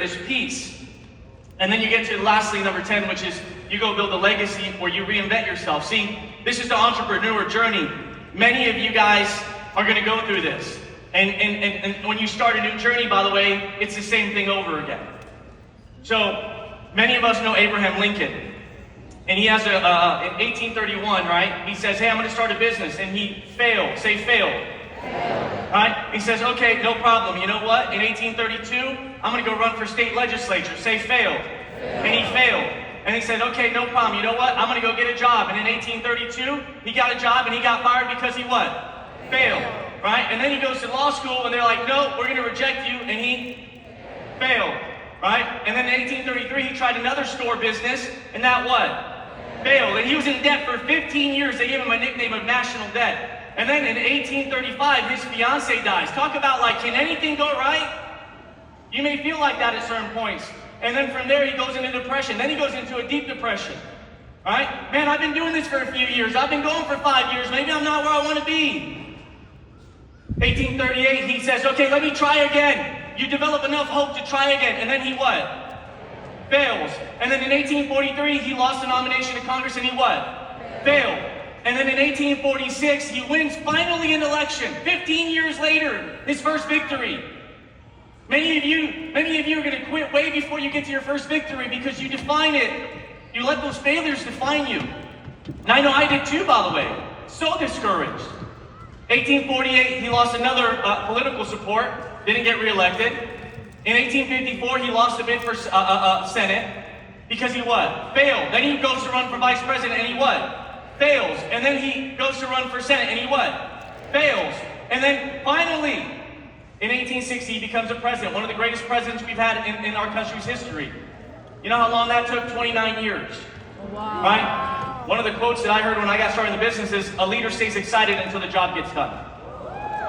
is peace. And then you get to lastly, number 10, which is you go build a legacy where you reinvent yourself. See, this is the entrepreneur journey. Many of you guys are going to go through this. And when you start a new journey, by the way, it's the same thing over again. So, many of us know Abraham Lincoln. And he has in 1831, right? He says, hey, I'm going to start a business. And he failed. Say failed. Right? He says, okay, no problem. You know what? In 1832, I'm going to go run for state legislature. Say failed. And he failed. And he said, okay, no problem. You know what? I'm going to go get a job. And in 1832, he got a job and he got fired because he what? Failed. Right? And then he goes to law school and they're like, no, we're going to reject you. And he failed. Right? And then in 1833, he tried another store business. And that what? Failed. And he was in debt for 15 years. They gave him a nickname of national debt. And then in 1835, his fiance dies. Talk about like, can anything go right? You may feel like that at certain points. And then from there, he goes into depression. Then he goes into a deep depression. Right? Man, I've been doing this for a few years. I've been going for 5 years. Maybe I'm not where I want to be. 1838, he says, okay, let me try again. You develop enough hope to try again. And then he what? Fails. And then in 1843, he lost the nomination to Congress and he what? Failed. And then in 1846, he wins finally an election. 15 years later, his first victory. Many of you are going to quit way before you get to your first victory because you define it. You let those failures define you. And I know I did too, by the way. So discouraged. 1848, he lost another political support. Didn't get reelected. In 1854, he lost the bid for Senate because he what? Failed. Then he goes to run for vice president and he what? Fails. And then he goes to run for Senate and he what? Fails. And then finally, in 1860, he becomes a president. One of the greatest presidents we've had in our country's history. You know how long that took? 29 years. Wow. Right? One of the quotes that I heard when I got started in the business is, a leader stays excited until the job gets done.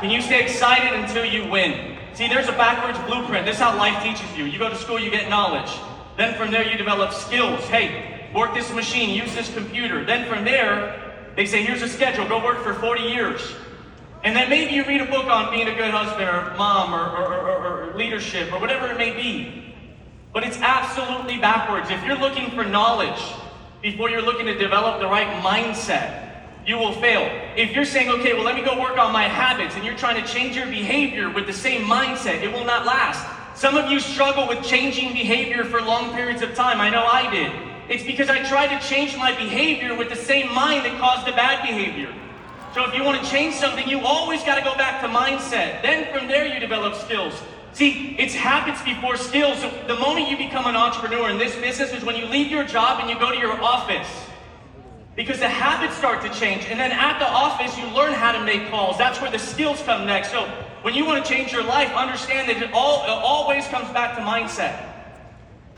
Can you stay excited until you win? See, there's a backwards blueprint. This is how life teaches you. You go to school, you get knowledge. Then from there, you develop skills. Hey, work this machine, use this computer. Then from there, they say, here's a schedule, go work for 40 years. And then maybe you read a book on being a good husband or mom or leadership or whatever it may be. But it's absolutely backwards. If you're looking for knowledge before you're looking to develop the right mindset, you will fail. If you're saying, okay, well, let me go work on my habits, and you're trying to change your behavior with the same mindset, it will not last. Some of you struggle with changing behavior for long periods of time. I know I did. It's because I tried to change my behavior with the same mind that caused the bad behavior. So if you want to change something, you always got to go back to mindset. Then from there, you develop skills. See, it's habits before skills. So the moment you become an entrepreneur in this business is when you leave your job and you go to your office. Because the habits start to change. And then at the office, you learn how to make calls. That's where the skills come next. So when you want to change your life, understand that it always comes back to mindset.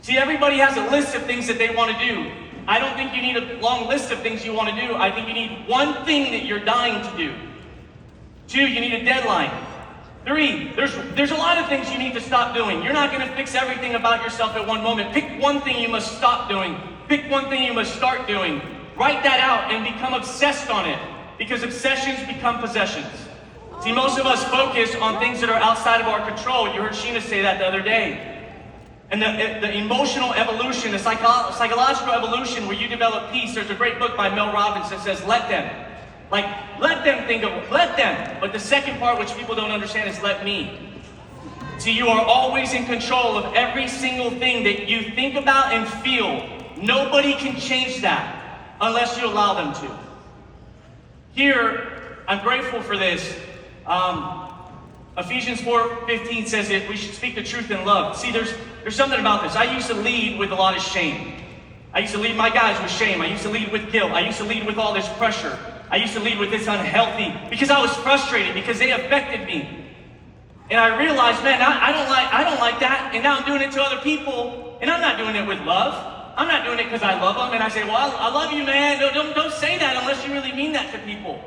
See, everybody has a list of things that they want to do. I don't think you need a long list of things you want to do. I think you need one thing that you're dying to do. 2, you need a deadline. 3, there's a lot of things you need to stop doing. You're not going to fix everything about yourself at one moment. Pick one thing you must stop doing. Pick one thing you must start doing. Write that out and become obsessed on it, because obsessions become possessions. See, most of us focus on things that are outside of our control. You heard Sheena say that the other day. And the emotional evolution, the psychological evolution where you develop peace, there's a great book by Mel Robbins that says, let them. Like, let them think of it, let them. But the second part, which people don't understand, is let me. See, you are always in control of every single thing that you think about and feel. Nobody can change that unless you allow them to. Here, I'm grateful for this. Ephesians 4:15 says that we should speak the truth in love. See, there's something about this. I used to lead with a lot of shame. I used to lead my guys with shame. I used to lead with guilt. I used to lead with all this pressure. I used to lead with this unhealthy, because I was frustrated, because they affected me. And I realized, man, I don't like that. And now I'm doing it to other people, and I'm not doing it with love. I'm not doing it because I love them. And I say, well, I love you, man. Don't say that unless you really mean that to people.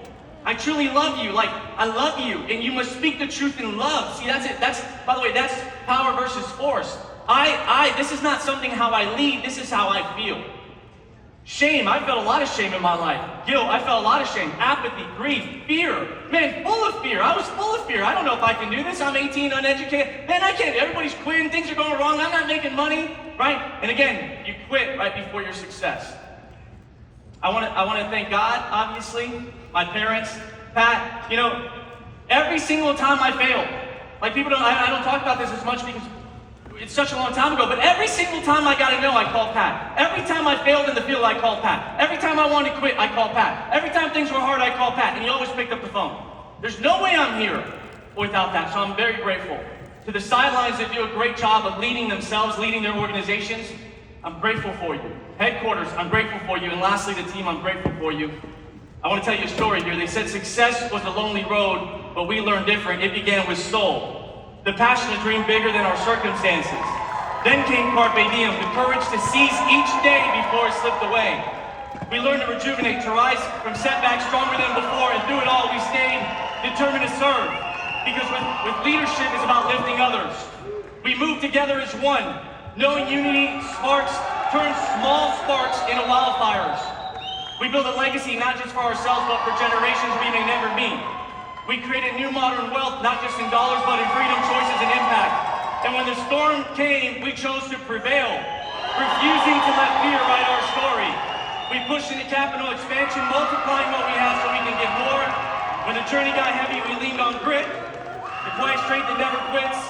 I truly love you. Like, I love you. And you must speak the truth in love. See, that's it. By the way, that's power versus force. This is not something how I lead. This is how I feel. Shame, I felt a lot of shame in my life. Guilt, I felt a lot of shame. Apathy, grief, fear. Man, full of fear. I was full of fear. I don't know if I can do this. I'm 18, uneducated. Man, I can't. Everybody's quitting. Things are going wrong. I'm not making money, right? And again, you quit right before your success. I want to thank God, obviously, my parents, Pat. You know, every single time I failed, like people don't, I don't talk about this as much because it's such a long time ago, but every single time I got a no, I called Pat. Every time I failed in the field, I called Pat. Every time I wanted to quit, I called Pat. Every time things were hard, I called Pat, and he always picked up the phone. There's no way I'm here without that, so I'm very grateful. To the sidelines that do a great job of leading themselves, leading their organizations, I'm grateful for you. Headquarters, I'm grateful for you. And lastly, the team, I'm grateful for you. I want to tell you a story here. They said success was a lonely road, but we learned different. It began with soul. The passion to dream bigger than our circumstances. Then came Carpe Diem, the courage to seize each day before it slipped away. We learned to rejuvenate, to rise from setbacks stronger than before, and through it all we stayed determined to serve. Because with leadership is about lifting others. We move together as one, knowing unity turns small sparks into wildfires. We build a legacy not just for ourselves, but for generations we may never meet. We created new modern wealth, not just in dollars, but in freedom, choices, and impact. And when the storm came, we chose to prevail, refusing to let fear write our story. We pushed into capital expansion, multiplying what we have so we can get more. When the journey got heavy, we leaned on grit, the quiet strength that never quits.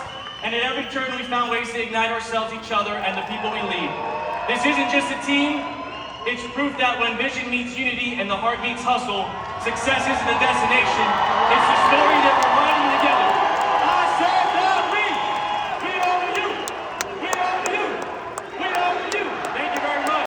And at every turn, we found ways to ignite ourselves, each other, and the people we lead. This isn't just a team. It's proof that when vision meets unity and the heart meets hustle, success isn't a destination. It's the story that we're riding together.